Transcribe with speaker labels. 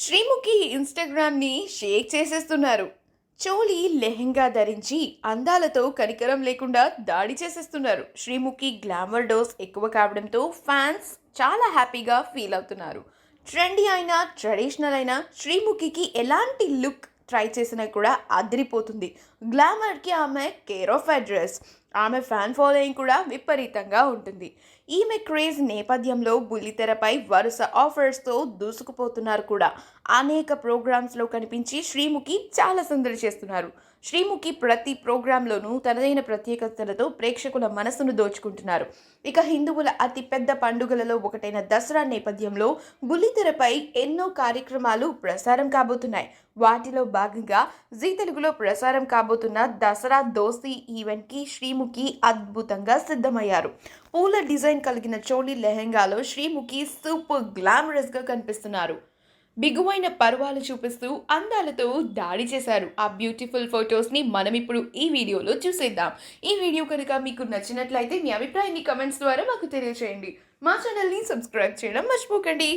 Speaker 1: శ్రీముఖి ఇన్‌స్టాగ్రామ్‌ని షేక్ చేసేస్తున్నారు. చోలీ లెహెంగా ధరించి అందాలతో కనికరం లేకుండా దాడి చేసేస్తున్నారు. శ్రీముఖి గ్లామర్ డోస్ ఎక్కువ కావడంతో ఫ్యాన్స్ చాలా హ్యాపీగా ఫీల్ అవుతున్నారు. ట్రెండీ అయినా, ట్రెడిషనల్ అయినా శ్రీముఖికి ఎలాంటి లుక్ ట్రై చేసినా కూడా అదిరిపోతుంది. గ్లామర్‌కి ఆమె కేర్ ఆఫ్ అడ్రెస్. ఆమె ఫ్యాన్ ఫాలోయింగ్ కూడా విపరీతంగా ఉంటుంది. ఈమె క్రేజ్ నేపథ్యంలో బుల్లితెరపై వరుస ఆఫర్స్తో దూసుకుపోతున్నారు కూడా. అనేక ప్రోగ్రామ్స్లో కనిపించి శ్రీముఖి చాలా సందడి చేస్తున్నారు. శ్రీముఖి ప్రతి ప్రోగ్రాంలోనూ తనదైన ప్రత్యేకతలతో ప్రేక్షకుల మనసును దోచుకుంటున్నారు. ఇక హిందువుల అతిపెద్ద పండుగలలో ఒకటైన దసరా నేపథ్యంలో బుల్లితెరపై ఎన్నో కార్యక్రమాలు ప్రసారం కాబోతున్నాయి. వాటిలో భాగంగా జీ తెలుగులో ప్రసారం కాబోతున్న దసరా దోస్తీ ఈవెంట్కి శ్రీముఖి అద్భుతంగా సిద్ధమయ్యారు. పూల డిజైన్ కలిగిన చోళీ లెహెంగాలో శ్రీముఖి సూపర్ గ్లామరస్గా కనిపిస్తున్నారు. బిగువైన పర్వాలు చూపిస్తూ అందాలతో దాడి చేశారు. ఆ బ్యూటిఫుల్ ఫొటోస్ని మనం ఇప్పుడు ఈ వీడియోలో చూసేద్దాం. ఈ వీడియో కనుక మీకు నచ్చినట్లయితే మీ అభిప్రాయాన్ని కమెంట్స్ ద్వారా మాకు తెలియజేయండి. మా ఛానల్ని సబ్స్క్రైబ్ చేయడం మర్చిపోకండి.